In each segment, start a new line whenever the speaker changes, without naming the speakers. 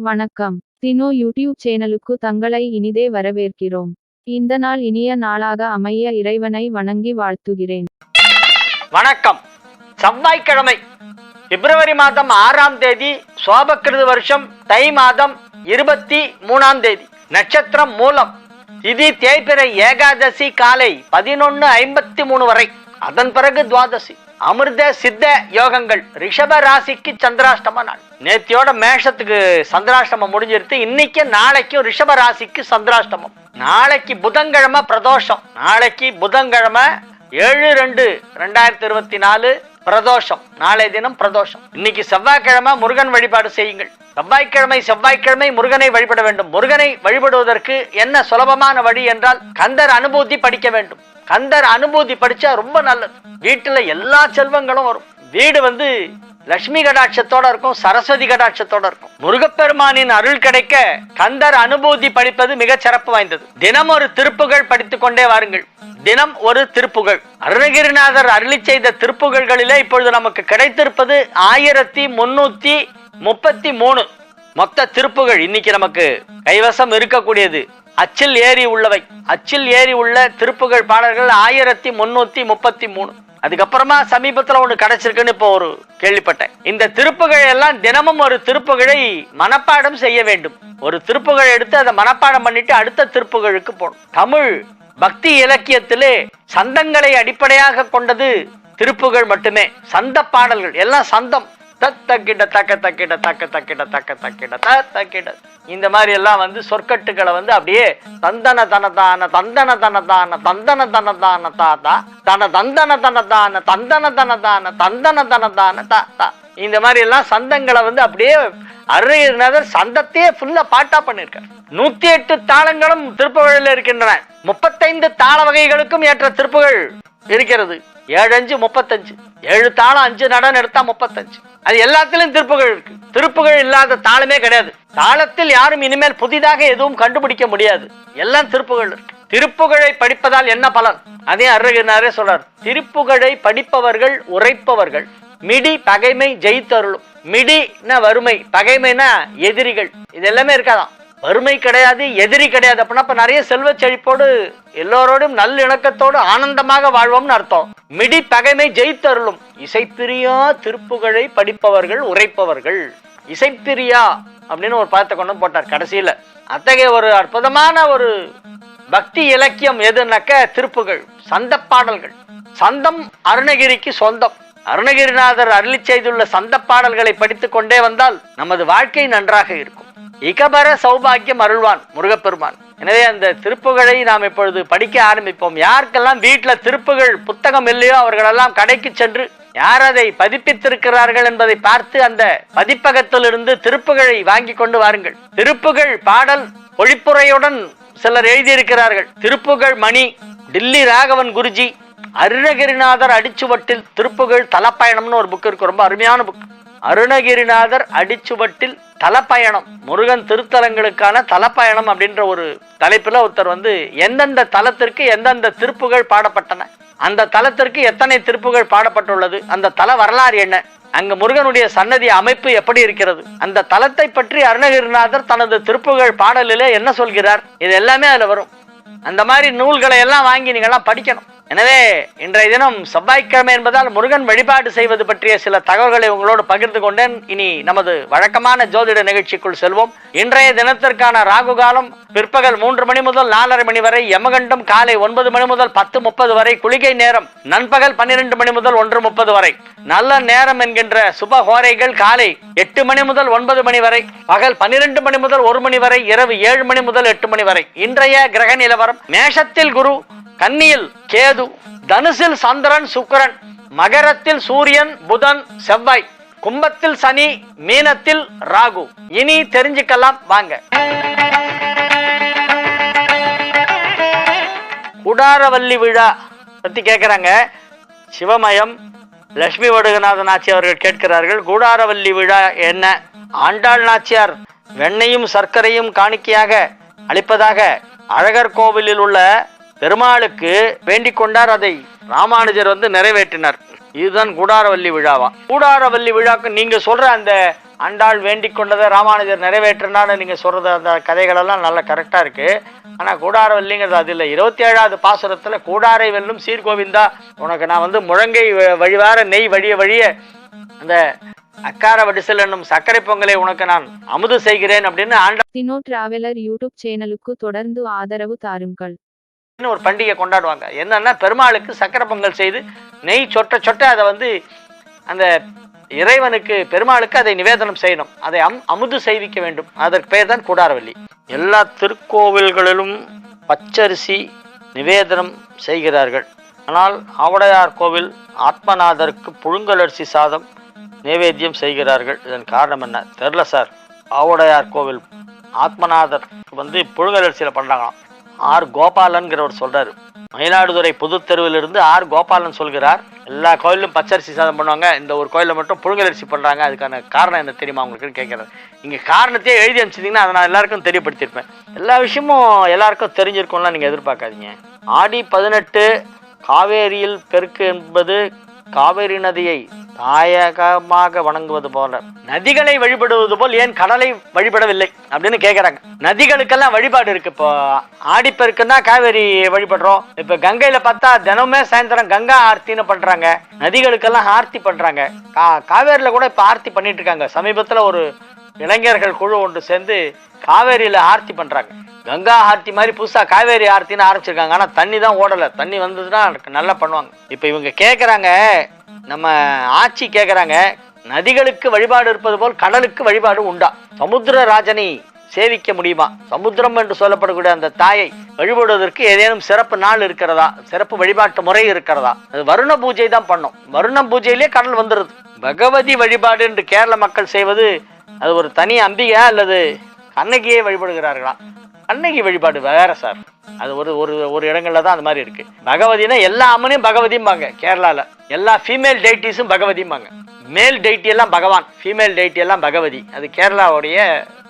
வணக்கம். தினோ யூடியூப் சேனலுக்கு தங்களை இனிதே வரவேற்கிறோம். இந்த நாள் இனிய நாளாக அமைய இறைவனை வணங்கி வாழ்த்துகிறேன்.
வணக்கம். செவ்வாய்க்கிழமை பிப்ரவரி மாதம் 6ஆம் தேதி, சோபக்கிருது வருஷம் தை மாதம் 23ஆம் தேதி, நட்சத்திரம் மூலம், திதி தேய்பிறை, ஏகாதசி காலை 11:53 வரை, அதன் பிறகு துவாதசி. அமிர்த சித்த யோகங்கள். ரிஷப ராசிக்கு சந்திராஷ்டம நாள். நேத்தியோட மேஷத்துக்கு சந்திராஷ்டமம் முடிஞ்சிருத்து. இன்னைக்கு நாளைக்கும் ரிஷப ராசிக்கு சந்திராஷ்டமம். நாளைக்கு புதன்கிழமை பிரதோஷம். நாளைக்கு புதன்கிழமை 7/2/2024 பிரதோஷம். நாளை தினம் பிரதோஷம். இன்னைக்கு செவ்வாய்க்கிழமை முருகன் வழிபாடு செய்யுங்கள். செவ்வாய்க்கிழமை முருகனை வழிபட வேண்டும். முருகனை வழிபடுவதற்கு என்ன சுலபமான வழி என்றால் கந்தர் அனுபூதி படிக்க வேண்டும். கந்தர் அனுபூதி படிச்சா ரொம்ப நல்லது. வீட்டுல எல்லா செல்வங்களும் வரும். வீடு லட்சுமி கடாட்சத்தோட இருக்கும், சரஸ்வதி கடாட்சத்தோட இருக்கும். முருகப்பெருமானின் அருள் கிடைக்க கந்தர் அனுபூதி படிப்பது மிக சிறப்பு வாய்ந்தது. தினம் ஒரு திருப்புகழ் படித்துக் கொண்டே வாருங்கள். தினம் ஒரு திருப்புகழ். அருணகிரிநாதர் அருளி செய்த திருப்புகழ்களிலே இப்பொழுது நமக்கு கிடைத்திருப்பது 1333 மொத்த திருப்புகழ். இன்னைக்கு நமக்கு கைவசம் இருக்கக்கூடியது அச்சில் ஏறி உள்ளவை. அச்சில் ஏறி உள்ள திருப்புகழ் பாடல்கள் 1333. அதுக்கப்புறமா சமீபத்துல ஒண்ணு கிடைச்சிருக்குன்னு இப்போ ஒரு கேள்விப்பட்டேன். இந்த திருப்புகழ் எல்லாம் தினமும் ஒரு திருப்புகழை மனப்பாடம் செய்ய வேண்டும். ஒரு திருப்புகழ் எடுத்து அதை மனப்பாடம் பண்ணிட்டு அடுத்த திருப்புகழுக்கு போகணும். தமிழ் பக்தி இலக்கியத்திலே சந்தங்களை அடிப்படையாக கொண்டது திருப்புகழ் மட்டுமே. சந்த பாடல்கள் எல்லாம் சந்தம். தக்கிட தக்க தக்கிட தக்க தக்கிட தக்க தக்கிட தக்கிட இந்த மாதிரி எல்லாம் சொற்கட்டுகளை அப்படியே தந்தன தனதான தந்தன தனதான தந்தன தனதான தாத்தா தன தந்தன தனதான தந்தன தனதான தந்தன தனதான தாத்தா இந்த மாதிரி எல்லாம் சந்தங்களை அப்படியே அருணகிரிநாதர் சந்தத்தையே ஃபுல்லா பாட்டா பண்ணிருக்கார். 108 தாளங்களும் திருப்புகழில் இருக்கின்றன. 35 தாள வகைகளுக்கும் ஏற்ற திருப்புகழ் இருக்கிறது. 7×5 35. 7 தாளம் 5 நடனம் எடுத்தா 35. அது எல்லாத்திலும் திருப்புகழ் இருக்கு. திருப்புகழ் இல்லாத தாளமே கிடையாது. தாளத்தில் யாரும் இனிமேல் புதிதாக எதுவும் கண்டுபிடிக்க முடியாது. எல்லாம் திருப்புகழ் இருக்கு. திருப்புகழை படிப்பதால் என்ன பலன்? அதே அருணகிரிநாதரே சொல்றார். திருப்புகழை படிப்பவர்கள் உரைப்பவர்கள் மிடி பகைமை ஜெயித்தருளும். மிடினா வறுமை, பகைமைனா எதிரிகள். இது எல்லாமே இருக்காதான். வறுமை கிடையாது, எதிரி கிடையாது. அப்படின்னா இப்ப நிறைய செல்வ செழிப்போடு எல்லோரோடும் நல்ல இணக்கத்தோடு ஆனந்தமாக வாழ்வோம்னு அர்த்தம். மிடி பகைமை ஜெயித்தருளும். இசைப்பிரியா திருப்புகழை படிப்பவர்கள் உரைப்பவர்கள். இசைப்பிரியா அப்படின்னு ஒரு பதத்தை கொண்டு போட்டார் கடைசியில. அத்தகைய ஒரு அற்புதமான ஒரு பக்தி இலக்கியம் எதுனாக்க திருப்புகழ், சந்த பாடல்கள். சந்தம் அருணகிரிக்கு சொந்தம். அருணகிரிநாதர் அருளி செய்துள்ள சந்த பாடல்களை படித்துக் கொண்டே வந்தால் நமது வாழ்க்கை நன்றாக இருக்கும். இகபர சௌபாகியம் அருள்வான் முருகப்பெருமான். எனவே அந்த திருப்புகழை நாம் இப்பொழுது படிக்க ஆரம்பிப்போம். யாருக்கெல்லாம் வீட்டுல திருப்புகழ் புத்தகம் இல்லையோ அவர்களெல்லாம் கடைக்கு சென்று யார் அதை பதிப்பித்திருக்கிறார்கள் என்பதை பார்த்து அந்த பதிப்பகத்திலிருந்து திருப்புகழை வாங்கி கொண்டு வாருங்கள். திருப்புகழ் பாடல் பொழிப்புரையுடன் சிலர் எழுதியிருக்கிறார்கள். திருப்புகழ் மணி, டில்லி ராகவன் குருஜி, அருணகிரிநாதர் அடிச்சுவட்டில் திருப்புகழ் தலப்பயணம்னு ஒரு புக் இருக்கு. ரொம்ப அருமையான புக். அருணகிரிநாதர் அடிச்சுவட்டில் தலப்பயணம், முருகன் திருத்தலங்களுக்கான தலப்பயணம் அப்படின்ற ஒரு தலைப்புல ஒருத்தர் எந்தெந்த தலத்திற்கு எந்தெந்த திருப்புகழ் பாடப்பட்டன, அந்த தலத்திற்கு எத்தனை திருப்புகழ் பாடப்பட்டுள்ளது, அந்த தல வரலாறு என்ன, அங்க முருகனுடைய சன்னதி அமைப்பு எப்படி இருக்கிறது, அந்த தலத்தை பற்றி அருணகிரிநாதர் தனது திருப்புகழ் பாடலிலே என்ன சொல்கிறார், இது எல்லாமே அதுல வரும். அந்த மாதிரி நூல்களை எல்லாம் வாங்கி நீங்கள்லாம் படிக்கணும். எனவே இன்றைய தினம் செவ்வாய்க்கிழமை என்பதால் முருகன் வழிபாடு செய்வது பற்றிய சில தகவல்களை உங்களோடு பகிர்ந்து கொண்டேன். இனி நமது வழக்கமான ஜோதிட நிகழ்ச்சிக்குள் செல்வோம். இன்றைய தினத்திற்கான ராகு காலம் பிற்பகல் 3 மணி முதல் 4:30 மணி வரை, யமகண்டம் காலை 9 மணி முதல் 10:30 வரை, குளிகை நேரம் நண்பகல் 12 மணி முதல் 1:30 வரை, நல்ல நேரம் என்கின்ற சுப ஹோரைகள் காலை 8 மணி முதல் 9 மணி வரை, பகல் 12 மணி முதல் 1 மணி வரை, இரவு 7 மணி முதல் 8 மணி வரை. இன்றைய கிரக நிலவரம்: மேஷத்தில் குரு, கன்னியில் கேது, தனுசில் சந்திரன் சுக்கிரன், மகரத்தில் சூரியன் புதன் செவ்வாய், கும்பத்தில் சனி, மீனத்தில் ராகு. இனி தெரிஞ்சுக்கலாம் வாங்க. குடாரவல்லி விழா பத்தி கேட்கிறாங்க. சிவமயம் லட்சுமி வடுகநாத நாச்சி அவர்கள் கேட்கிறார்கள். கூடாரவல்லி விழா என்ன? ஆண்டாள் நாச்சியார் வெண்ணையும் சர்க்கரையும் காணிக்கையாக அளிப்பதாக அழகர் கோவிலில் உள்ள பெருமாளுக்கு வேண்டிக் கொண்டார். அதை ராமானுஜர் நிறைவேற்றினார். இதுதான் கூடாரவல்லி விழாவா? கூடாரவல்லி விழாக்கு நீங்க சொல்ற அந்த ஆண்டாள் வேண்டிக் கொண்டதை ராமானுஜர் நிறைவேற்றினான்னு நீங்க சொல்றது அந்த கதைகளெல்லாம் நல்ல கரெக்டா இருக்கு. ஆனா கூடார வெல்லிங்கிறது அது இல்லை. 27வது பாசுரத்துல கூடாரை வெல்லும் சீர்கோவிந்தா, உனக்கு நான் வந்து முழங்கை வழிவார நெய் வழிய வழிய அந்த அக்கார வடிசல் என்னும் சர்க்கரை பொங்கலை உனக்கு நான் அமுது செய்கிறேன் அப்படின்னு ஆண்டாள்
தினோ டிராவலர் யூடியூப் சேனலுக்கு தொடர்ந்து ஆதரவு தாருங்கள்.
ஒரு பண்டிகை கொண்டாடுவாங்க. என்னன்னா பெருமாளுக்கு சக்கரை பொங்கல் செய்து நெய் சொட்ட சொட்ட அதை வந்து அந்த இறைவனுக்கு பெருமாளுக்கு அதை நிவேதனம் செய்யணும், அதை அமுது செய்விக்க வேண்டும். அதற்கு பெயர் தான் கூடாரவல்லி. எல்லா திருக்கோவில்களிலும் பச்சரிசி நிவேதனம் செய்கிறார்கள். ஆனால் ஆவுடையார் கோவில் ஆத்மநாதருக்கு புழுங்கலரிசி சாதம் நைவேத்தியம் செய்கிறார்கள். இதன் காரணம் என்ன தெரில சார். ஆவுடையார் கோவில் ஆத்மநாதர் வந்து புழுங்கலரிசியில் பண்ணுறாங்களாம். ஆர் கோபாலன்கிறவர் சொல்றாரு. மயிலாடுதுறை புது தெருவிலிருந்து ஆர் கோபாலன் சொல்கிறார், எல்லா கோயிலும் பச்சரிசி சாதம் பண்ணுவாங்க, இந்த ஒரு கோயிலில் மட்டும் புழுங்கலரிசி பண்ணுறாங்க. அதுக்கான காரணம் என்ன தெரியுமா உங்களுக்கு கேட்குறாரு. நீங்கள் காரணத்தையே எழுதி அனுப்பிச்சிட்டிங்கன்னா அதை நான் எல்லாருக்கும் தெரியப்படுத்தியிருப்பேன். எல்லா விஷயமும் எல்லாருக்கும் தெரிஞ்சிருக்கும்லாம் நீங்கள் எதிர்பார்க்காதீங்க. ஆடி 18 காவேரியில் பெருக்கு என்பது காவேரி நதியை தாயகமாக வணங்குவது போல நதிகளை வழிபடுவது போல் ஏன் கடலை வழிபடவில்லை அப்படின்னு கேட்குறாங்க. நதிகளுக்கெல்லாம் வழிபாடு இருக்கு. இப்போ ஆடிப்பெருக்குன்னா காவேரி வழிபடுறோம். இப்போ கங்கையில பார்த்தா தினமே சாயந்தரம் கங்கா ஆர்த்தின்னு பண்றாங்க. நதிகளுக்கெல்லாம் ஆர்த்தி பண்றாங்க. காவேரியில கூட இப்போ ஆர்த்தி பண்ணிட்டு இருக்காங்க. சமீபத்தில் ஒரு இளைஞர்கள் குழு ஒன்று சேர்ந்து காவேரியில ஆர்த்தி பண்றாங்க. கங்கா ஆர்த்தி மாதிரி புதுசா காவேரி ஆர்த்தின்னு ஆரம்பிச்சிருக்காங்க. ஆனா தண்ணி தான் ஓடலை. தண்ணி வந்ததுன்னா நல்லா பண்ணுவாங்க. இப்ப இவங்க கேட்கறாங்க, நம்ம ஆட்சி கேட்கறாங்க, நதிகளுக்கு வழிபாடு இருப்பது போல் கடலுக்கு வழிபாடு உண்டா? சமுத்திர ராஜனை சேவிக்க முடியுமா? சமுத்திரம் என்று சொல்லப்படக்கூடிய அந்த தாயை வழிபடுவதற்கு ஏதேனும் சிறப்பு நாள் இருக்கிறதா? சிறப்பு வழிபாட்டு முறை இருக்கிறதா? அது வருண பூஜை தான் பண்ணும். வருண பூஜையிலே கடல் வந்துடுது. பகவதி வழிபாடு என்று கேரள மக்கள் செய்வது அது ஒரு தனி அம்பிகா அல்லது கண்ணகியை வழிபடுகிறார்களா? கண்ணகி வழிபாடு வேற சார். அது ஒரு ஒரு ஒரு இடங்கள்ல தான் அந்த மாதிரி இருக்கு. பகவதினா எல்லா அம்மனையும் பகவதிம்பாங்க கேரளால. எல்லா ஃபீமேல் டெய்டிஸும் பகவதிம்பாங்க. மேல் டெய்டி எல்லாம் பகவான், ஃபீமேல் டெய்டி எல்லாம் பகவதி. அது கேரளாவுடைய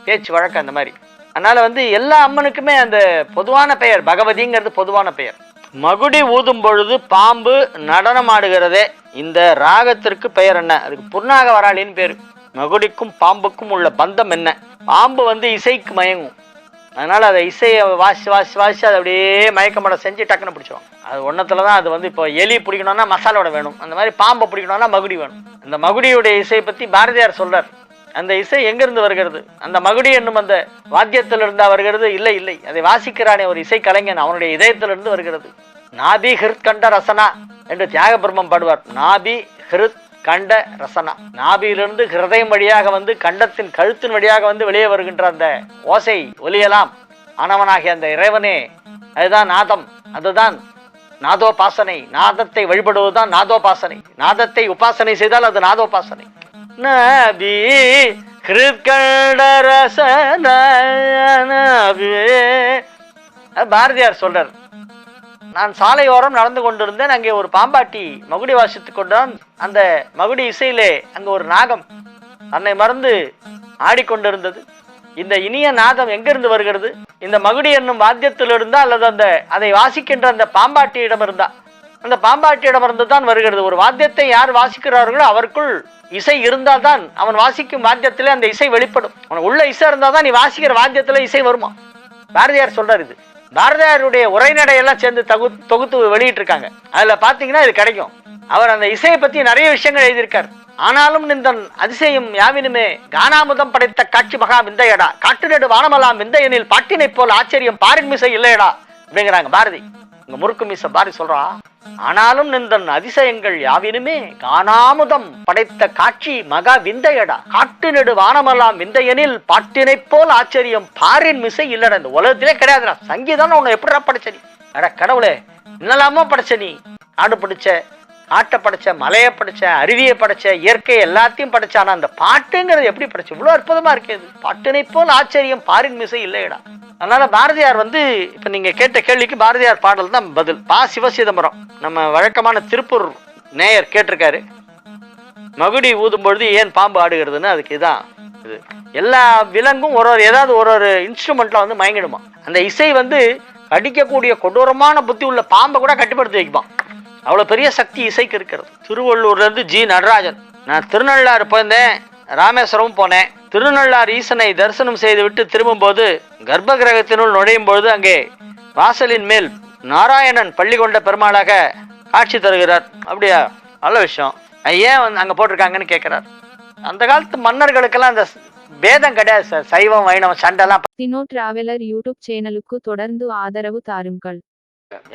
பேச்சு வழக்கு அந்த மாதிரி. அதனால வந்து எல்லா அம்மனுக்குமே அந்த பொதுவான பெயர் பகவதிங்கிறது பொதுவான பெயர். மகுடி ஊதும் பொழுது பாம்பு நடனம் ஆடுகிறதே, இந்த ராகத்திற்கு பெயர் என்ன? அதுக்கு புர்ணாக வராளின்னு பேரு. மகுடிக்கும் பாம்புக்கும் உள்ள பந்தம் என்ன? பாம்பு வந்து இசைக்கு மயங்கும். அதனால அதை இசையை வாசி வாசி வாசி அதை அப்படியே மயக்கமடை செஞ்சு டக்குன்னு பிடிச்சிடும். அது ஒன்றத்துல தான். அது வந்து இப்போ எலி பிடிக்கணும்னா மசாலோட வேணும், அந்த மாதிரி பாம்பை பிடிக்கணும்னா மகுடி வேணும். அந்த மகுடியுடைய இசையை பற்றி பாரதியார் சொல்றார். அந்த இசை எங்கிருந்து வருகிறது? அந்த மகுடி என்னும் அந்த வாத்தியத்திலிருந்தா வருகிறது? இல்லை இல்லை, அதை வாசிக்கிறானே ஒரு இசை கலைஞன், அவனுடைய இதயத்திலிருந்து வருகிறது. நாபி ஹிருத் கண்ட ரசனா என்று தியாக பிரம்மம் பாடுவார். நாபி ஹிருத் கண்ட ரசனா, நாபியிலிருந்து ஹிருதயம் வழியாக வந்து கண்டத்தின் கழுத்தின் வழியாக வந்து வெளியே வருகின்ற அந்த ஓசை ஒலியலாம் ஆனவனாகிய அந்த இறைவனே, அதுதான் நாதம், அதுதான் நாதோபாசனை. நாதத்தை வழிபடுவதுதான் நாதோபாசனை. நாதத்தை உபாசனை செய்தால் அது நாதோபாசனை. நாபி ஹிருத் கண்ட ரசனா, பாரதியார் சொல்றார். நான் சாலையோரம் நடந்து கொண்டிருந்தேன். அங்கே ஒரு பாம்பாட்டி மகுடி வாசித்துக் கொண்டான். அந்த மகுடி இசையிலே அங்கு ஒரு நாகம் தன்னை மறந்து ஆடிக்கொண்டிருந்தது. இந்த இனிய நாதம் எங்கிருந்து வருகிறது? இந்த மகுடி என்னும் வாத்தியத்தில் இருந்தா அல்லது அதை வாசிக்கின்ற அந்த பாம்பாட்டியிடம் இருந்தா? அந்த பாம்பாட்டியிடம் இருந்து தான் வருகிறது. ஒரு வாத்தியத்தை யார் வாசிக்கிறார்களோ அவருக்குள் இசை இருந்தால் தான் அவன் வாசிக்கும் வாத்தியத்திலே அந்த இசை வெளிப்படும். அவன் உள்ள இசை இருந்தால் தான் நீ வாசிக்கிற வாத்தியத்துல இசை வருமா? பாரதியார் சொல்றாரு. இது பாரதியாருடைய உரைநடையெல்லாம் சேர்ந்து தொகுத்து வெளியிட்டு இருக்காங்க. அதுல பாத்தீங்கன்னா இது கிடைக்கும். அவர் அந்த இசையை பத்தி நிறைய விஷயங்கள் எழுதியிருக்கார். ஆனாலும் இந்த அதிசயம் யாவினுமே கானாமுதம் படைத்த காட்சி மகா விந்தையடா, காட்டுநடு வானமலாம் விந்தையனில் பாட்டினை போல் ஆச்சரியம் பாரின் மிசை இல்லையடா அப்படிங்கிறாங்க பாரதி. இங்க முறுக்கு மீச பாரதி சொல்றா, ஆனாலும் இந்த அதிசயங்கள் யாவினுமே கானாமுதம் படைத்த காட்சி மகா விந்தையடா, காட்டுநடு வானமலாம் விந்தையனில் பாட்டினை போல் ஆச்சரியம் பாரின் மிசை இல்லடா. இந்த உலகத்திலே கிடையாதுடா. சங்கீதம் உன்னை எப்படிடா படைச்ச நீ? அட கடவுளே, என்னெல்லாமோ படைச்ச நீ. காடு படைச்ச, காட்டை படைச்ச, மலையை படைச்ச, அருவியை படைச்ச, இயற்கை எல்லாத்தையும் படைச்ச. ஆனா அந்த பாட்டுங்கிறது எப்படி படைச்ச? இவ்வளவு அற்புதமா இருக்குது. பாட்டினை போல் ஆச்சரியம் பாரின் மிசை இல்லையடா. அதனால பாரதியார் வந்து இப்ப நீங்க கேட்ட கேள்விக்கு பாரதியார் பாடல் தான் பதில். பா சிவசிதம்பரம் நம்ம வழக்கமான திருப்பூர் நேயர் கேட்டிருக்காரு, மகுடி ஊதும் பொழுது ஏன் பாம்பு ஆடுகிறதுன்னு. அதுக்கு இதான் இது. எல்லா விலங்கும் ஏதாவது ஒரு இன்ஸ்ட்ருமெண்ட்ல வந்து மயங்கிடுமா. அந்த இசை வந்து அடிக்கக்கூடிய கொடூரமான புத்தி உள்ள பாம்பை கூட கட்டுப்படுத்தி வைக்குமா. அவ்வளவு பெரிய சக்தி இசைக்கு இருக்கிறது. திருவள்ளூர்ல இருந்து ஜி நடராஜன், நான் திருநள்ளாறு போயிருந்தேன். ராமேஸ்வரம் போனேன். திருநள்ளார் ஈசனை தரிசனம் செய்துவிட்டு திரும்பும்போது கர்ப்ப கிரகத்தினுள் நுழையும் பொழுது அங்கே வாசலின் மேல் நாராயணன் பள்ளி கொண்ட பெருமாளாக காட்சி தருகிறார். அப்படியா, நல்ல விஷயம். ஏன் அங்க போட்டிருக்காங்கன்னு கேட்கிறார். அந்த காலத்து மன்னர்களுக்கெல்லாம் அந்த பேதம் கிடையாது சார். சைவம் வைணவம் சண்டெல்லாம்.
சினோ டிராவலர் யூடியூப் சேனலுக்கு தொடர்ந்து ஆதரவு தாருங்கள்.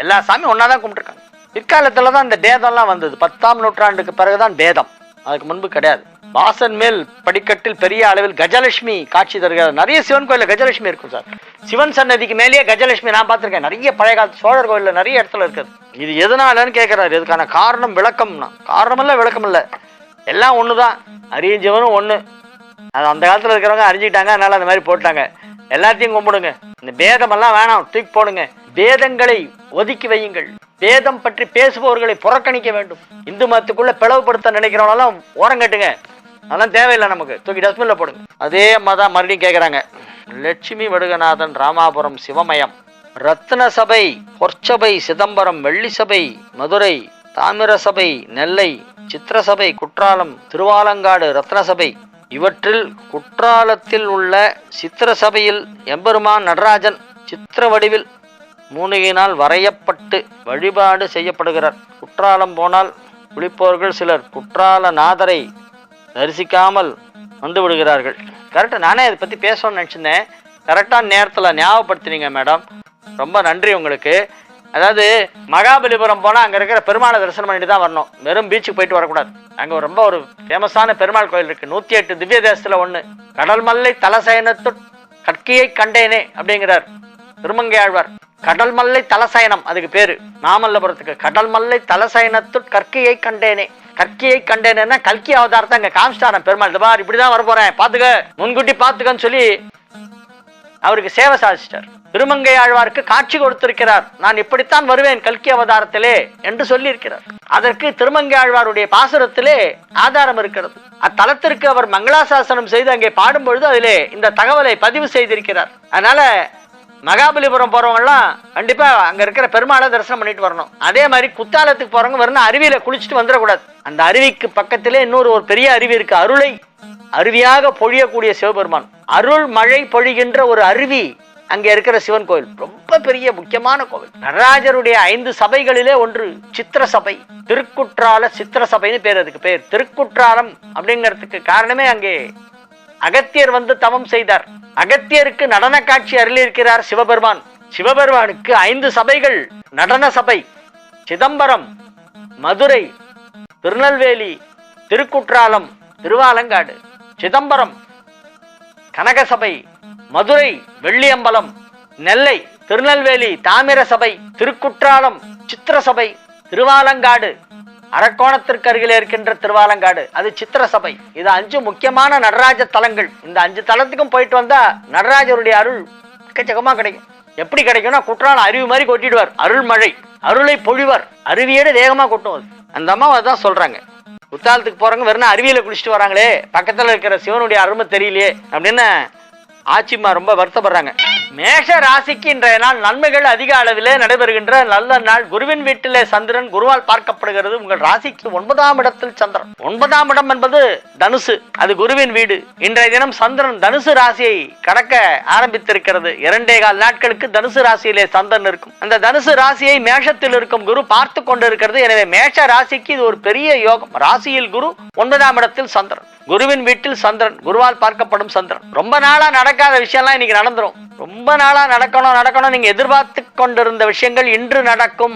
எல்லா சாமியும் ஒன்னாதான் கும்பிட்டுருக்காங்க. பிற்காலத்துலதான் இந்த பேதம்லாம் வந்தது. 10ஆம் நூற்றாண்டுக்கு பிறகுதான் பேதம், அதுக்கு முன்பு கிடையாது. வாசன் மேல் படிக்கட்டில் பெரிய அளவில் கஜலட்சுமி காட்சி தருகிறார். நிறைய சிவன் கோயில கஜலட்சுமி இருக்கும் சார். சிவன் சன்னதிக்கு மேலேயே கஜலட்சுமி நான் பார்த்திருக்கேன். நிறைய பழைய காலத்து சோழர் கோயில்ல நிறைய இடத்துல இருக்குது. இது எதனாலன்னு கேட்கிறாரு. இதுக்கான காரணம் விளக்கம்னா காரணம் இல்ல, விளக்கம் இல்ல, எல்லாம் ஒண்ணுதான். அறிஞ்சவனும் ஒண்ணு. அது அந்த காலத்துல இருக்கிறவங்க அறிஞ்சிட்டாங்க, அதனால அந்த மாதிரி போட்டாங்க. எல்லாத்தையும் கும்பிடுங்க. இந்த பேதம் எல்லாம் வேணாம், தூக்கி போடுங்க. பேதங்களை ஒதுக்கி வையுங்கள். வேதம் பற்றி பேசுபவர்களை புறக்கணிக்க வேண்டும். இந்து மதத்துக்குள்ள பிளவுபடுத்த நினைக்கிறவங்களாம் ஓரங்கட்டுங்க. அதெல்லாம் தேவையில்லை, நமக்கு தூக்கி டஸ்ட்பின்ல போடுங்க. அதே மதம் மறுபடியும் கேட்குறாங்க. லட்சுமி வடுகநாதன் ராமாபுரம் சிவமயம், ரத்ன சபை பொற்சபை சிதம்பரம், வெள்ளி சபை மதுரை, தாமிர சபை நெல்லை, சித்திர சபை குற்றாலம், திருவாலங்காடு, ரத்ன சபை. இவற்றில் குற்றாலத்தில் உள்ள சித்திர சபையில் எம்பெருமான் நடராஜன் சித்திர வடிவில் மூலிகையினால் வரையப்பட்டு வழிபாடு செய்யப்படுகிறார். குற்றாலம் போனால் குளிப்பவர்கள் சிலர் குற்றால நாதரை தரிசிக்காமல் வந்து விடுகிறார்கள். கரெக்டாக நானே இதை பற்றி பேசணும்னு நினச்சிருந்தேன். கரெக்டான நேரத்தில் ஞாபகப்படுத்தினீங்க மேடம், ரொம்ப நன்றி உங்களுக்கு. அதாவது மகாபலிபுரம் போனால் அங்கே இருக்கிற பெருமாளை தரிசனம் பண்ணிட்டு தான் வரணும். வெறும் பீச்சுக்கு போயிட்டு வரக்கூடாது. அங்கே ரொம்ப ஒரு ஃபேமஸான பெருமாள் கோயில் இருக்குது. 108 திவ்ய தேசத்தில் ஒன்று. கடல் மல்லை தலசயனத்து கற்கியை கண்டேனே அப்படிங்கிறார் திருமங்கை ஆழ்வார். கடல் மல்லை தலசயனம் அதுக்கு பேரு. மாமல்லபுரத்துக்கு கடல் மல்லை தலசயனத்து கற்கியை கண்டேனே. கற்கியை கண்டேனேன்னா கல்கி அவதாரத்தை அங்க காமிச்சிட்டாரன் பெருமாள். இந்த மாதிரி இப்படிதான் வர போறேன், பாத்துக்க, முன்கூட்டி பாத்துக்கன்னு சொல்லி அவருக்கு சேவை சாதிச்சிட்டார். திருமங்கை ஆழ்வாருக்கு காட்சி கொடுத்திருக்கிறார். நான் இப்படித்தான் வருவேன் கல்கி அவதாரத்திலே என்று சொல்லி இருக்கிறார். அதற்கு திருமங்கை ஆழ்வாருடைய பாசுரத்திலே ஆதாரம் இருக்கிறது. அத்தலத்திற்கு அவர் மங்களாசாசனம் செய்து அங்கே பாடும் பொழுது அதிலே இந்த தகவலை பதிவு செய்திருக்கிறார். அதனால மகாபலிபுரம் போறவங்க எல்லாம் கண்டிப்பா அங்க இருக்கிற பெருமாளை தரிசனம் பண்ணிட்டு வரணும். அதே மாதிரி குத்தாலத்துக்கு போறவங்க வரணும், அருவியில குளிச்சுட்டு வந்துடக்கூடாது. அந்த அருவிக்கு பக்கத்திலே இன்னொரு ஒரு பெரிய அருவி இருக்கு. அருளை அருவியாக பொழியக்கூடிய சிவபெருமான், அருள் மழை பொழிகின்ற ஒரு அருவி அங்க இருக்கிற சிவன் கோயில். ரொம்ப பெரிய முக்கியமான கோவில். நடராஜருடைய 5 சபைகளிலே ஒன்று சித்திர சபை. திருக்குற்றால சித்திர சபைன்னு பேர். அதுக்கு பேர் திருக்குற்றாலம் அப்படிங்கிறதுக்கு காரணமே அங்கே அகத்தியர் வந்து தவம் செய்தார். அகத்தியருக்கு நடன காட்சி அருளியிருக்கிறார் சிவபெருமான். சிவபெருமானுக்கு 5 சபைகள். நடன சபை சிதம்பரம், மதுரை, திருநெல்வேலி, திருக்குற்றாலம், திருவாலங்காடு. சிதம்பரம் கனக சபை, மதுரை வெள்ளியம்பலம், நெல்லை, திருநெல்வேலி தாமிர சபை, திருக்குற்றாலம் சித்திர சபை, திருவாலங்காடு அரக்கோணத்திற்கு அருகிலே இருக்கின்ற திருவாலங்காடு அது சித்திர சபை. இது 5 முக்கியமான நடராஜ தலங்கள். இந்த 5 தலத்துக்கும் போயிட்டு வந்தா நடராஜருடைய அருள் எக்கச்சக்கமா கிடைக்கும். எப்படி கிடைக்கும்னா குற்றாலம் அருவி மாதிரி கொட்டிடுவார். அருள் மழை, அருளை பொழிவார். அருவியோட வேகமா கொட்டும். அந்த அம்மா அதான் சொல்றாங்க, குத்தாலத்துக்கு போறவங்க வெறும் அருவியில குளிச்சுட்டு வராங்களே, பக்கத்துல இருக்கிற சிவனுடைய அருமை தெரியலையே அப்படின்னு ஆச்சிமா ரொம்ப வருத்தப்படுறாங்க. மேஷ ராசிக்கு இன்றைய நாள் நன்மைகள் அதிக அளவிலே நடைபெறுகின்ற நல்ல நாள். குருவின் வீட்டிலே சந்திரன் குருவால் பார்க்கப்படுகிறது. உங்கள் ராசிக்கு 9ஆம் இடத்தில் சந்திரன். 9ஆம் இடம் என்பது தனுசு, அது குருவின் வீடு. இன்றைய தினம் சந்திரன் தனுசு ராசியை கடக்க ஆரம்பித்திருக்கிறது. 2.25 நாட்களுக்கு தனுசு ராசியிலே சந்திரன் இருக்கும். அந்த தனுசு ராசியை மேஷத்தில் இருக்கும் குரு பார்த்து கொண்டிருக்கிறது. எனவே மேஷ ராசிக்கு இது ஒரு பெரிய யோகம். ராசியில் குரு, 9ஆம் இடத்தில் சந்திரன், குருவின் வீட்டில் சந்திரன், குருவால் பார்க்கப்படும் சந்திரன். ரொம்ப நாளா நடக்காத விஷயம்லாம் இன்னைக்கு நடந்துரும். ரொம்ப நாளா நடக்கணும் நீங்க எதிர்பார்த்து கொண்டிருந்த விஷயங்கள் இன்று நடக்கும்.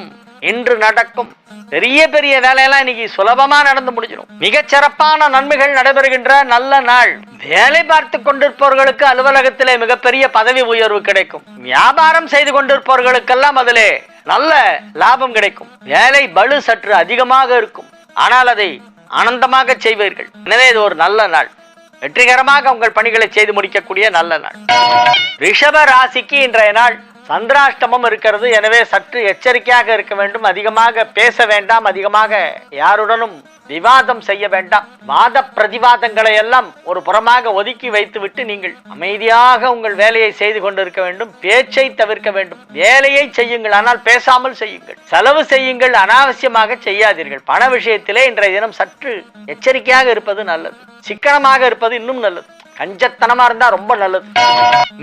இன்று நடக்கும். பெரிய பெரிய வேலையெல்லாம் இன்னைக்கு சுலபமா நடந்து முடிஞ்சிடும். மிகச் சிறப்பான நன்மைகள் நடைபெறுகின்ற நல்ல நாள். வேலை பார்த்து கொண்டிருப்பவர்களுக்கு அலுவலகத்திலே மிகப்பெரிய பதவி உயர்வு கிடைக்கும். வியாபாரம் செய்து கொண்டிருப்பவர்களுக்கெல்லாம் அதிலே நல்ல லாபம் கிடைக்கும். வேலை பளு சற்று அதிகமாக இருக்கும், ஆனால் அதை ஆனந்தமாக செய்வீர்கள். எனவே இது ஒரு நல்ல நாள். வெற்றிகரமாக உங்கள் பணிகளை செய்து முடிக்கக்கூடிய நல்ல நாள். ரிஷப ராசிக்கு இன்றைய நாள் சந்திராஷ்டமம் இருக்கிறது. எனவே சற்று எச்சரிக்கையாக இருக்க வேண்டும். அதிகமாக பேச வேண்டாம், அதிகமாக யாருடனும் விவாதம் செய்ய வேண்டாம். வாத பிரதிவாதங்களை எல்லாம் ஒரு புறமாக ஒதுக்கி வைத்துவிட்டு நீங்கள் அமைதியாக உங்கள் வேலையை செய்து கொண்டிருக்க வேண்டும். பேச்சை தவிர்க்க வேண்டும். வேலையை செய்யுங்கள், ஆனால் பேசாமல் செய்யுங்கள். செலவு செய்யுங்கள், அனாவசியமாக செய்யாதீர்கள். பண விஷயத்திலே இன்றைய தினம் சற்று எச்சரிக்கையாக இருப்பது நல்லது. சிக்கனமாக இருப்பது இன்னும் நல்லது. கஞ்சத்தனமா இருந்தா ரொம்ப நல்லது.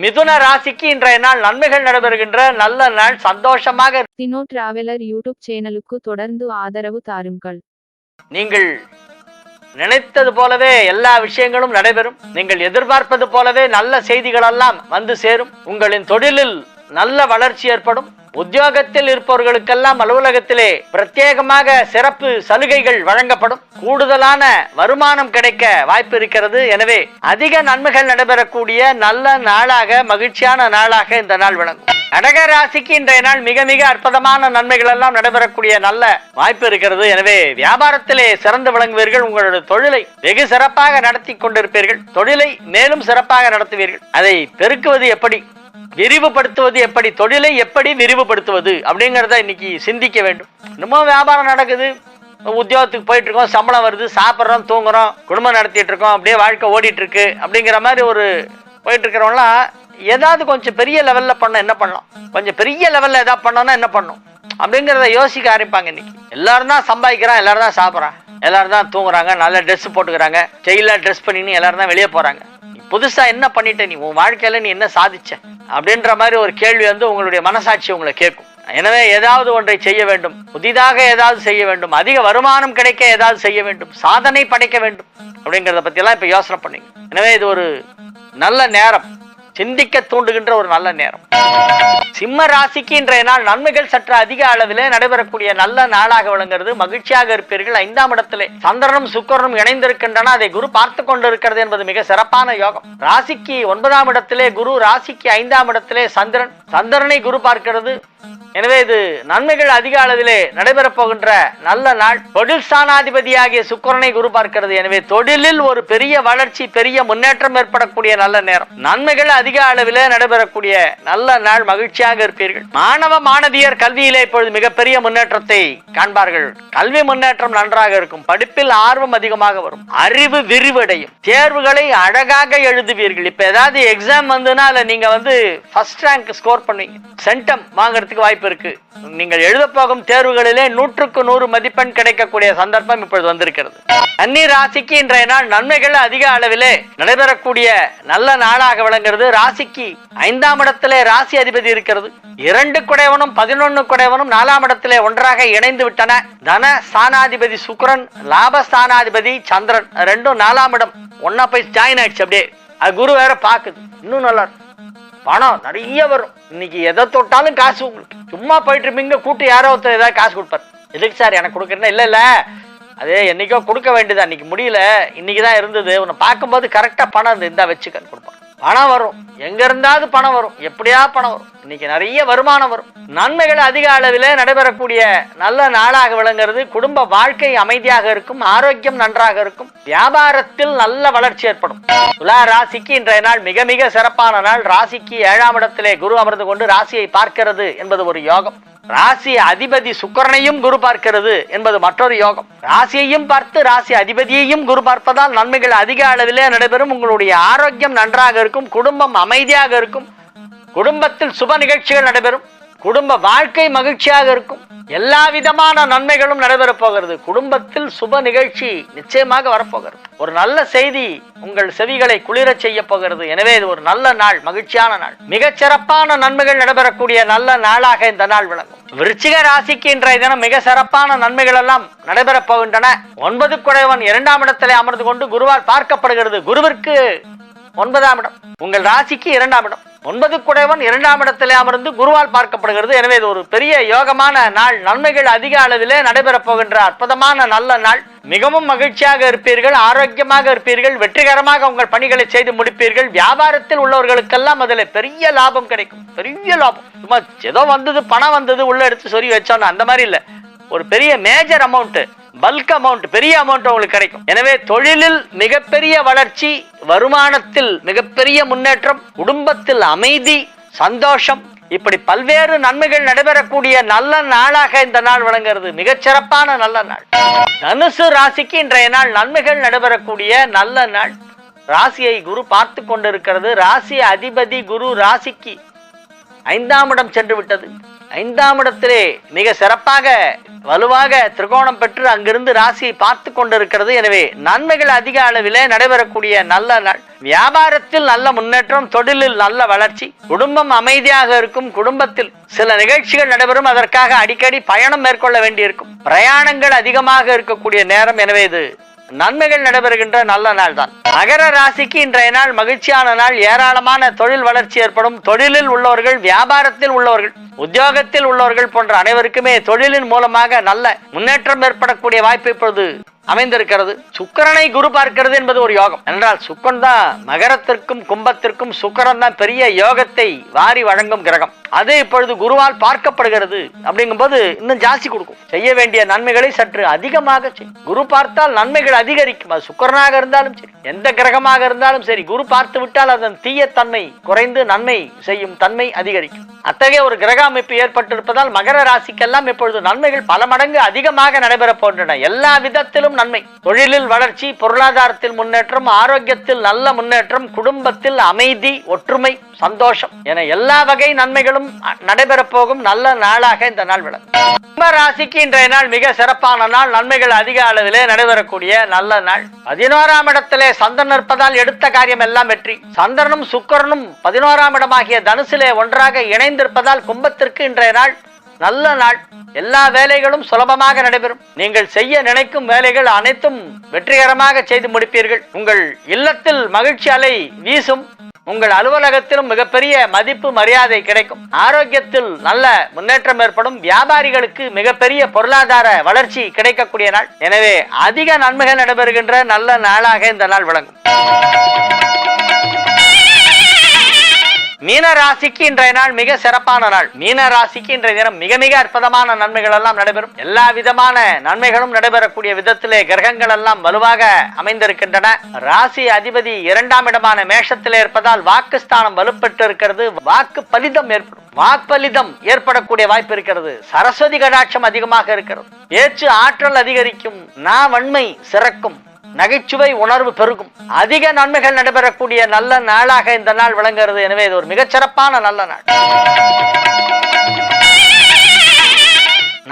மிதுன ராசிக்கு இன்றைய நாள் நன்மைகள் நடைபெறுகின்ற நல்ல நாள். சந்தோஷமாக
தினோ டிராவலர் யூடியூப் சேனலுக்கு தொடர்ந்து ஆதரவு தாருங்கள்.
நீங்கள் நினைத்தது போலவே எல்லா விஷயங்களும் நடைபெறும். நீங்கள் எதிர்பார்ப்பது போலவே நல்ல செய்திகள் எல்லாம் வந்து சேரும். உங்களின் தொழிலில் நல்ல வளர்ச்சி ஏற்படும். உத்தியோகத்தில் இருப்பவர்களுக்கெல்லாம் அலுவலகத்திலே பிரத்யேகமாக சிறப்பு சலுகைகள் வழங்கப்படும். கூடுதலான வருமானம் கிடைக்க வாய்ப்பு இருக்கிறது. எனவே அதிக நன்மைகள் நடைபெறக்கூடிய நல்ல நாளாக, மகிழ்ச்சியான நாளாக இந்த நாள் விளங்கும். கடக ராசிக்கு இன்றைய நாள் மிக மிக அற்புதமான நன்மைகள் எல்லாம் நடைபெறக்கூடிய நல்ல வாய்ப்பு இருக்கிறது. எனவே வியாபாரத்திலே சிறந்து விளங்குவீர்கள். உங்களுடைய தொழிலை வெகு சிறப்பாக நடத்தி கொண்டிருப்பீர்கள். தொழிலை மேலும் சிறப்பாக நடத்துவீர்கள். அதை பெருக்குவது எப்படி, விரிவுபடுத்துவது எப்படி, தொழிலை எப்படி விரிவுபடுத்துவது அப்படிங்கிறத இன்னைக்கு சிந்திக்க வேண்டும். இன்னமும் வியாபாரம் நடக்குது, உத்தியோகத்துக்கு போயிட்டு இருக்கோம், சம்பளம் வருது, சாப்பிட்றோம், தூங்குறோம், குடும்பம் நடத்திட்டு இருக்கோம், அப்படியே வாழ்க்கை ஓடிட்டு இருக்கு அப்படிங்கிற மாதிரி ஒரு போயிட்டு இருக்கிறவங்களாம் ஏதாவது கொஞ்சம் பெரிய லெவல்ல பண்ண என்ன பண்ணலாம், கொஞ்சம் பெரிய லெவல்ல ஏதாவது பண்ணோம்னா என்ன பண்ணும் அப்படிங்கிறத யோசிக்க ஆரம்பிப்பாங்க. இன்னைக்கு எல்லாரும் தான் சம்பாதிக்கிறான், எல்லாரும் தான் சாப்பிட்றான், எல்லாரும் தான் தூங்குறாங்க, நல்ல ட்ரெஸ் போட்டுக்கிறாங்க, ஸ்டைலா ட்ரெஸ் பண்ணின்னு எல்லாரும் தான் வெளியே போறாங்க. புதுசா என்ன பண்ணிட்ட, நீ உன் வாழ்க்கையில நீ என்ன சாதிச்ச அப்படின்ற மாதிரி ஒரு கேள்வி வந்து உங்களுடைய மனசாட்சி உங்களை கேட்கும். எனவே ஏதாவது ஒன்றை செய்ய வேண்டும், புதிதாக ஏதாவது செய்ய வேண்டும், அதிக வருமானம் கிடைக்க ஏதாவது செய்ய வேண்டும், சாதனை படைக்க வேண்டும் அப்படிங்கிறத பத்தி எல்லாம் இப்ப யோசனை பண்ணீங்க. எனவே இது ஒரு நல்ல நேரம், சிந்திக்க தூண்டுகின்ற ஒரு நல்ல நேரம். சிம்ம ராசிக்கு இன்றைய நாள் நன்மைகள் சற்று அதிக அளவிலே நடைபெறக்கூடிய நல்ல நாளாக விளங்குகிறது. மகிழ்ச்சியாக இருப்பீர்கள். 5ஆம் இடத்திலே சந்திரனும் சுக்கிரனும் இணைந்திருக்கின்றன. அதை குரு பார்த்து கொண்டிருக்கிறது என்பது மிக சிறப்பான யோகம். ராசிக்கு 9ஆம் இடத்திலே குரு, ராசிக்கு 5ஆம் இடத்திலே சந்திரன். சந்திரனை குரு பார்க்கிறது. எனவே இது நன்மைகள் அதிக அளவிலே நடைபெறப் போகின்ற நல்ல நாள். தொழில் ஸ்தானாதிபதியாகிய சுக்கிரனை குரு பார்க்கிறது. எனவே தொழிலில் ஒரு பெரிய வளர்ச்சி, பெரிய முன்னேற்றம் ஏற்படக்கூடிய நல்ல நேரம். நன்மைகள் அதிக அளவிலே நடைபெறக்கூடிய நல்ல நாள். மகிழ்ச்சியாக இருப்பீர்கள். மாணவ மாணவியர் கல்வியிலே இப்பொழுது மிகப்பெரிய முன்னேற்றத்தை காண்பார்கள். கல்வி முன்னேற்றம் நன்றாக இருக்கும். படிப்பில் ஆர்வம் அதிகமாக வரும். அறிவு விரிவடையும். தேர்வுகளை அழகாக எழுதுவீர்கள். இப்ப ஏதாவது எக்ஸாம் வந்துன்னா நீங்க ஃபர்ஸ்ட் ரேங்க் ஸ்கோர் பண்ணுவீங்க. சென்டம் வாங்குறதுக்கு வாய்ப்பு இருக்கு. நீங்கள் எழுத போகும் தேர்வுகளிலே 100க்கு 100 மதிப்பெண் கிடைக்கக்கூடிய சந்தர்ப்பம் இப்பொழுது வந்திருக்கிறது. கன்னி ராசிக்கு இன்றைய நாள் நன்மைகள் அதிக அளவிலே நடைபெறக்கூடிய நல்ல நாளாக விளங்குகிறது. ராசிக்கு 5ஆம் இடத்திலே ராசி அதிபதி இருக்கிறது. 2 குடையவனும் 11 குடையவனும் 4ஆம் இடத்திலே ஒன்றாக இணைந்து விட்டன. தன ஸ்தானாதிபதி சுக்கிரன், லாபஸ்தானாதிபதி சந்திரன் ரெண்டும் 4ஆம் இடம் ஒன்னா போய் ஜாயின் ஆயிடுச்சு. அப்படியே அது குரு வேற பாக்குது. இன்னும் நல்லா இருக்கும். பணம் நிறைய வரும். இன்னைக்கு எதை தொட்டாலும் காசு. உங்களுக்கு சும்மா போயிட்டு இருப்பீங்க, கூட்டு யாரோ ஒருத்தர் ஏதாவது காசு கொடுப்பாரு. எதுக்கு சார் எனக்கு கொடுக்குறேன்னா, இல்ல அதே என்னைக்கோ கொடுக்க வேண்டியது, அன்னைக்கு முடியல, இன்னைக்குதான் இருந்தது, உன்னை பார்க்கும்போது கரெக்டா பணம் இருந்தா வச்சுக்கன்னு கொடுப்பான். பணம் வரும், எங்க இருந்தாவது பணம் வரும், எப்படியா பணம் வரும். இன்னைக்கு நிறைய வருமானம் வரும். நன்மைகள் அதிக அளவிலே நடைபெறக்கூடிய நல்ல நாளாக விளங்குறது. குடும்ப வாழ்க்கை அமைதியாக இருக்கும். ஆரோக்கியம் நன்றாக இருக்கும். வியாபாரத்தில் நல்ல வளர்ச்சி ஏற்படும். துலா ராசிக்கு இன்றைய நாள் மிக மிக சிறப்பான நாள். ராசிக்கு 7ஆம் இடத்திலே குரு அமர்ந்து கொண்டு ராசியை பார்க்கிறது என்பது ஒரு யோகம். ராசி அதிபதி சுக்கிரனையும் குரு பார்க்கிறது என்பது மற்றொரு யோகம். ராசியையும் பார்த்து ராசி அதிபதியையும் குரு பார்ப்பதால் நன்மைகள் அதிக அளவிலே நடைபெறும். உங்களுடைய ஆரோக்கியம் நன்றாக இருக்கும். குடும்பம் அமைதியாக இருக்கும். குடும்பத்தில் சுப நிகழ்ச்சிகள் நடைபெறும். குடும்ப வாழ்க்கை மகிழ்ச்சியாக இருக்கும். எல்லா விதமான நன்மைகளும் நடைபெறப் போகிறது. குடும்பத்தில் சுப நிகழ்ச்சி நிச்சயமாக வரப்போகிறது. ஒரு நல்ல செய்தி உங்கள் செவிகளை குளிர செய்ய போகிறது. எனவே இது ஒரு நல்ல நாள், மகிழ்ச்சியான நாள். மிகச் சிறப்பான நன்மைகள் நடைபெறக்கூடிய நல்ல நாளாக இந்த நாள் விளங்கும். விருச்சிக ராசிக்கு இன்றைய தினம் மிக சிறப்பான நன்மைகள் எல்லாம் நடைபெறப் போகின்றன. 9 குடையவன் 2ஆம் இடத்திலே அமர்ந்து கொண்டு குருவால் பார்க்கப்படுகிறது. குருவிற்கு 9ஆம் இடம், உங்கள் ராசிக்கு 2ஆம் இடம். 9 குடையவன் 2ஆம் இடத்திலே அமர்ந்து குருவால் பார்க்கப்படுகிறது. எனவே இது ஒரு பெரிய யோகமான நாள். நன்மைகள் அதிக அளவிலே நடைபெறப் போகின்ற அற்புதமான நல்ல நாள். மிகவும் மகிழ்ச்சியாக இருப்பீர்கள். ஆரோக்கியமாக இருப்பீர்கள். வெற்றிகரமாக உங்கள் பணிகளை செய்து முடிப்பீர்கள். வியாபாரத்தில் உள்ளவர்களுக்கெல்லாம் அதில் பெரிய லாபம் கிடைக்கும். பெரிய லாபம். சும்மா ஏதோ வந்தது, பணம் வந்தது, உள்ள எடுத்து சொறி வச்சோன்னு அந்த மாதிரி இல்லை. ஒரு பெரிய மேஜர் அமௌண்ட், பல்க் அமௌண்ட், பெரிய அமௌண்ட் உங்களுக்கு கிடைக்கும். எனவே தொழிலில் மிகப்பெரிய வளர்ச்சி, வருமானத்தில் மிகப்பெரிய முன்னேற்றம், குடும்பத்தில் அமைதி, சந்தோஷம், இப்படி பல்வேறு நன்மைகள் நடைபெறக்கூடிய நல்ல நாளாக இந்த நாள் விளங்குகிறது. மிகச்சிறப்பான நல்ல நாள். தனுசு ராசிக்கு இன்றைய நாள் நன்மைகள் நடைபெறக்கூடிய நல்ல நாள். ராசியை குரு பார்த்து கொண்டிருக்கிறது. ராசி அதிபதி குரு ராசிக்கு 5ஆம் இடம் சென்று விட்டது. 5ஆம் இடத்திலே மிக சிறப்பாக வலுவாக திரிகோணம் பெற்று அங்கிருந்து ராசியை பார்த்து கொண்டிருக்கிறது. எனவே நன்மைகள் அதிக அளவிலே நடைபெறக்கூடிய நல்ல நாள். வியாபாரத்தில் நல்ல முன்னேற்றம், தொழிலில் நல்ல வளர்ச்சி, குடும்பம் அமைதியாக இருக்கும், குடும்பத்தில் சில நிகழ்ச்சிகள் நடைபெறும், அதற்காக அடிக்கடி பயணம் மேற்கொள்ள வேண்டியிருக்கும், பிரயாணங்கள் அதிகமாக இருக்கக்கூடிய நேரம். எனவே இது நன்மைகள் நடைபெறுகின்ற நல்ல நாள் தான். மகர ராசிக்கு இன்றைய நாள் மகிழ்ச்சியான நாள். ஏராளமான தொழில் வளர்ச்சி ஏற்படும். தொழிலில் உள்ளவர்கள், வியாபாரத்தில் உள்ளவர்கள், உத்தியோகத்தில் உள்ளவர்கள் போன்ற அனைவருக்குமே தொழிலின் மூலமாக நல்ல முன்னேற்றம் ஏற்படக்கூடிய வாய்ப்பு இப்பொழுது அமைந்திருக்கிறது. சுக்கிரனை குரு பார்க்கிறது என்பது ஒரு யோகம். என்றால் சுக்கிரன் தான் மகரத்திற்கும் கும்பத்திற்கும் சுக்கிரன் தான் பெரிய யோகத்தை வாரி வழங்கும் கிரகம். அது இப்பொழுது குருவால் பார்க்கப்படுகிறது. அப்படிங்கும் போது இன்னும் ஜாஸ்தி கொடுக்கும். செய்ய வேண்டிய நன்மைகளை சற்று அதிகமாக செய்யும். குரு பார்த்தால் நன்மைகள் அதிகரிக்கும். அது சுக்கிரனாக இருந்தாலும் சரி, எந்த கிரகமாக இருந்தாலும் சரி, குரு பார்த்து விட்டால் அதன் தீய தன்மை குறைந்து நன்மை செய்யும் தன்மை அதிகரிக்கும். அத்தகைய ஒரு கிரக அமைப்பு ஏற்பட்டிருப்பதால் மகர ராசிக்கெல்லாம் இப்பொழுது நன்மைகள் பல மடங்கு அதிகமாக நடைபெற போன்றன. எல்லா விதத்திலும் நன்மை. தொழிலில் வளர்ச்சி, பொருளாதாரத்தில் முன்னேற்றம், ஆரோக்கியத்தில் நல்ல முன்னேற்றம், குடும்பத்தில் அமைதி, ஒற்றுமை, சந்தோஷம் என எல்லா வகை நன்மைகளும் நடைபெற போகும் நல்ல நாளாக இந்த நாள் விளங்கும். கும்ப ராசிக்கு இன்றைய நாள் மிக சிறப்பான நாள். நன்மைகள் அதிக அளவிலே நடைபெறக்கூடிய நல்ல நாள். 11ஆம் இடத்திலே சந்திரன் இருப்பதால் எடுத்த காரியம் எல்லாம் வெற்றி. சந்திரனும் சுக்கிரனும் 11ஆம் இடமாகிய தனுசிலே ஒன்றாக இணைந்திருப்பதால் கும்பத்திற்கு இன்றைய நாள் நல்ல நாள். எல்லா வேலைகளும் சுலபமாக நடைபெறும். நீங்கள் செய்ய நினைக்கும் வேலைகள் அனைத்தும் வெற்றிகரமாக செய்து முடிப்பீர்கள். உங்கள் இல்லத்தில் மகிழ்ச்சி அலை வீசும். உங்கள் அலுவலகத்திலும் மிகப்பெரிய மதிப்பு மரியாதை கிடைக்கும். ஆரோக்கியத்தில் நல்ல முன்னேற்றம் ஏற்படும். வியாபாரிகளுக்கு மிகப்பெரிய பொருளாதார வளர்ச்சி கிடைக்கக்கூடிய நாள். எனவே அதிக நன்மைகள் நடைபெறுகின்ற நல்ல நாளாக இந்த நாள் விளங்கும். மீன ராசிக்கு இன்றைய நாள் மிக சிறப்பான நாள். மீன ராசிக்கு இன்றைய தினம் மிக மிக அற்புதமான நன்மைகள் எல்லாம் நடைபெறும். எல்லா விதமான நன்மைகளும் நடைபெறக்கூடிய விதத்திலே கிரகங்கள் எல்லாம் வலுவாக அமைந்திருக்கின்றன. ராசி அதிபதி 2ஆம் இடமான மேஷத்திலே இருப்பதால் வாக்குஸ்தானம் வலுப்பெற்று இருக்கிறது. வாக்கு பலிதம் ஏற்படும். வாக்பலிதம் ஏற்படக்கூடிய வாய்ப்பு இருக்கிறது. சரஸ்வதி கடாட்சம் அதிகமாக இருக்கிறது. பேச்சு ஆற்றல் அதிகரிக்கும். வன்மை சிறக்கும். நகைச்சுவை உணர்வு பெருகும். அதிக நன்மைகள் நடைபெறக்கூடிய நல்ல நாளாக இந்த நாள் விளங்குகிறது. எனவே இது ஒரு மிகச்சிறப்பான நல்ல நாள்.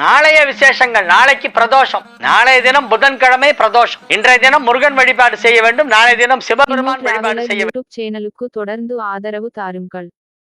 நாளைய விசேஷங்கள். நாளைக்கு பிரதோஷம். நாளைய தினம் புதன்கிழமை பிரதோஷம். இன்றைய தினம் முருகன் வழிபாடு செய்ய வேண்டும். நாளைய தினம் சிவபெருமான் வழிபாடு செய்ய வேண்டும்.
சேனலுக்கு தொடர்ந்து ஆதரவு தாருங்கள்.